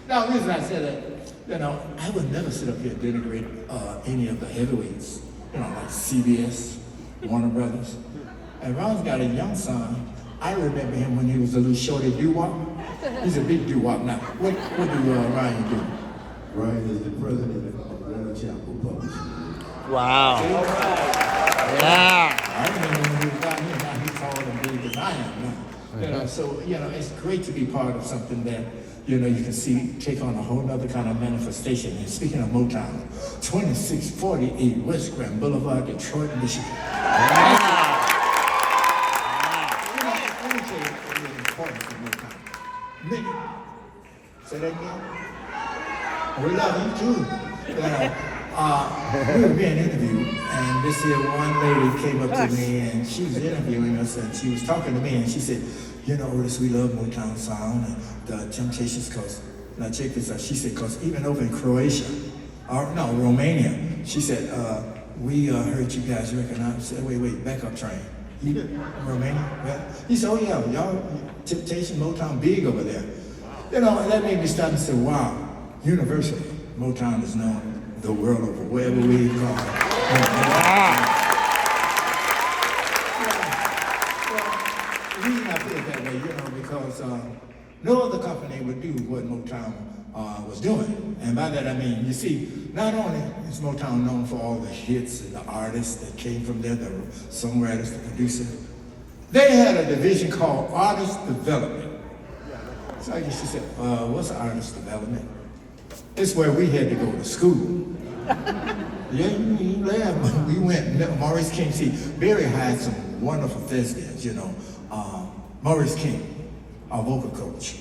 Now, the reason I said that, I would never sit up here and denigrate any of the heavyweights, like CBS, Warner Brothers. And Ron's got a young son. I remember him when he was a little shorty doo-wop. He's a big doo-wop now. What do Ryan do? Ryan is the president of Atlanta Chapel Publishing. Wow. All right. Yeah. I remember when he was down here, now he's taller and big as I am now. So, it's great to be part of something that, you can see take on a whole other kind of manifestation. And speaking of Motown, 2648 West Grand Boulevard, Detroit, Michigan. Yeah. Let me tell you the importance of Motown. Minnie, say that again? We love you too. We were being interviewed, and this here one lady came up to me, and she was interviewing us, and she was talking to me, and she said, Otis, we love Motown sound and the Temptations, because, now check this out, she said, because even over in Croatia, Romania, she said, we heard you guys recognize. I said, wait, backup train. You Romania? Well, he said, oh yeah, y'all Temptation Motown big over there. And that made me stop and say, wow, universally, Motown is known the world over, wherever we go. The reason I feel that way, because no other company would do what Motown was doing. And by that I mean, you see, not only is Motown known for all the hits and the artists that came from there, the songwriters, the producers, they had a division called Artist Development. So I guess you said, what's artist development? It's where we had to go to school. Yeah, you laugh, but we went. Maurice King, see, Barry had some wonderful thespians, Maurice King, our vocal coach,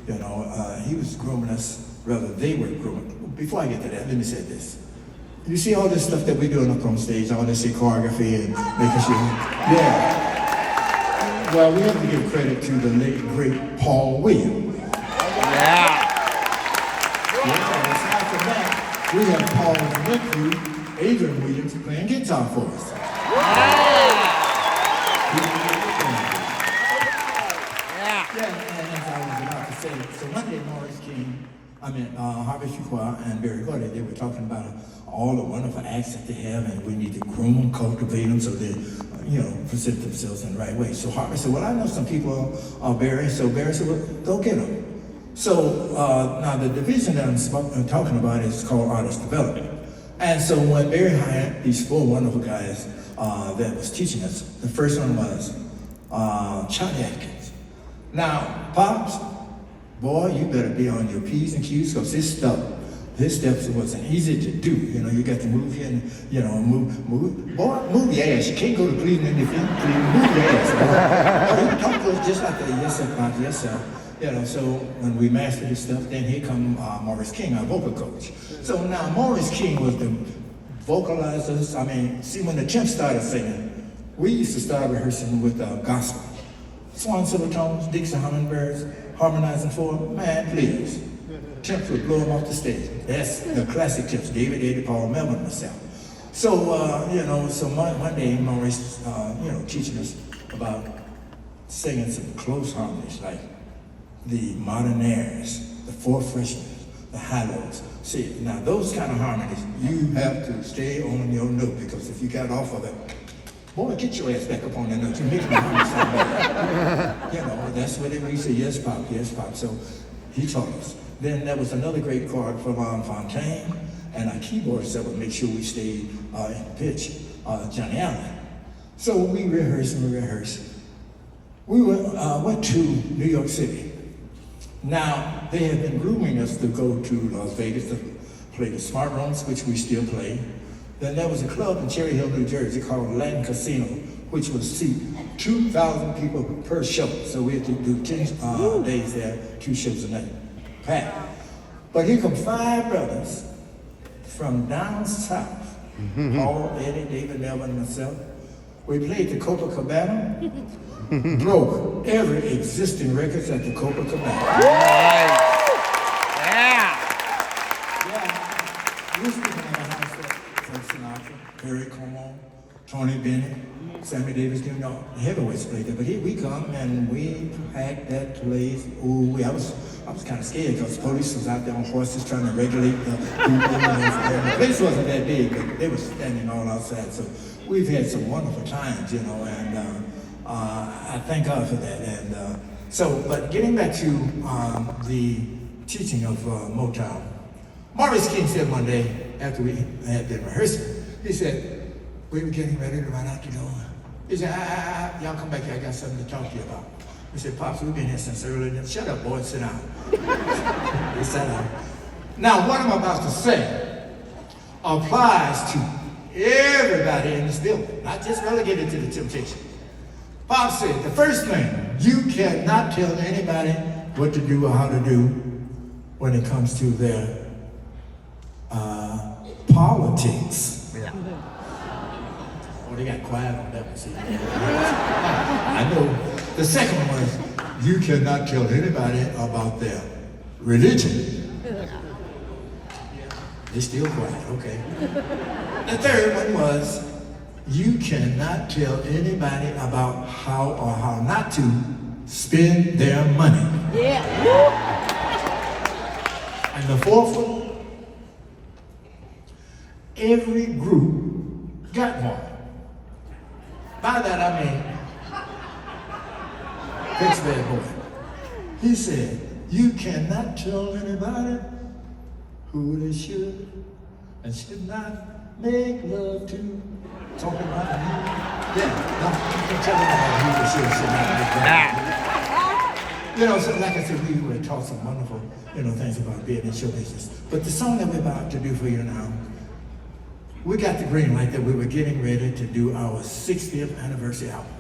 he was grooming us, rather they were grooming. Before I get to that, let me say this. You see all this stuff that we're doing up on stage, all this choreography and making sure, yeah. Well, we have to give credit to the late, great Paul Williams. Yeah. Aside from that, we have Paul's nephew, Adrian Williams, playing guitar for us. Yeah, and as I was about to say, so Monday, Maurice King, Harvey Fuqua and Barry Gordy, they were talking about all the wonderful acts that they have, and we need to groom them, cultivate them so they, present themselves in the right way. So Harvey said, well, I know some people, Barry. So Barry said, well, go get them. So now the division that I'm talking about is called Artist Development. And so when Barry hired these four wonderful guys that was teaching us, the first one was Charlie Atkins. Now, Pops, boy, you better be on your P's and Q's, because his steps wasn't easy to do. You got to move here and, move. Boy, move your ass. You can't go to Cleveland if you move your ass. Boy, you talk to us just like that. Yes, sir, Pops, yes, sir. So when we mastered his stuff, then here come Maurice King, our vocal coach. So now Maurice King was the vocalizers. See, when the Temps started singing, we used to start rehearsing with gospel. Swan silver tones, Dixie hummingbirds, harmonizing for them. Man, please. Temps would blow them off the stage. That's the classic Temps, David, Eddie, Paul, Melvin, myself. So, so one day Maurice, teaching us about singing some close harmonies, like the modern airs, the four freshmen, the high-lows. See, now those kind of harmonies, you have to stay on your note, because if you got off of it, boy, get your ass back up on that note. You make me harmony sound better. That's what we say, yes, Pop, yes, Pop. So he taught us. Then there was another great chord from Fontaine, and our keyboardist that would make sure we stayed in pitch, Johnny Allen. So we rehearsed and rehearsed. We went to New York City. Now, they had been grooming us to go to Las Vegas to play the Smart Rooms, which we still play. Then there was a club in Cherry Hill, New Jersey called Latin Casino, which would seat 2,000 people per show. So we had to do 10 days there, 2 shows a night, packed. But here come 5 brothers from down south, Paul, Eddie, David, Melvin, and myself. We played the Copacabana, broke every existing records at the Copacabana. Nice. Yeah. Yeah. We used to have a house there. Frank Sinatra, Perry Como, Tony Bennett, Sammy Davis Jr., the heavyweights played there, but we come and we packed that place. Ooh, I was kind of scared because the police was out there on horses trying to regulate the the place wasn't that big, but they were standing all outside. So we've had some wonderful times, you know, and I thank God for that. And but getting back to the teaching of Motown, Maurice King said one day after we had been rehearsing, he said, we were getting ready to run out the door. He said, y'all come back here, I got something to talk to you about. We said, Pops, we've been here since early. Shut up, boy, sit down. He sat down. Now, what I'm about to say applies to everybody in this building, not just relegated to the Temptation. Bob said, the first thing, you cannot tell anybody what to do or how to do when it comes to their politics. Yeah. Oh, they got quiet on that one. See? I know. The second one was, you cannot tell anybody about their religion. They're still quiet, okay. The third one was, you cannot tell anybody about how or how not to spend their money. Yeah. And the fourth one, every group got one. By that I mean, Fix Bad Boy. He said, you cannot tell anybody who they should and should not make love to. Talking about you. Yeah, no, you can tell anybody who they should and should not make love to. You know, so like I said, we were taught some wonderful, things about being in show business. But the song that we're about to do for you now, we got the green light that we were getting ready to do our 60th anniversary album.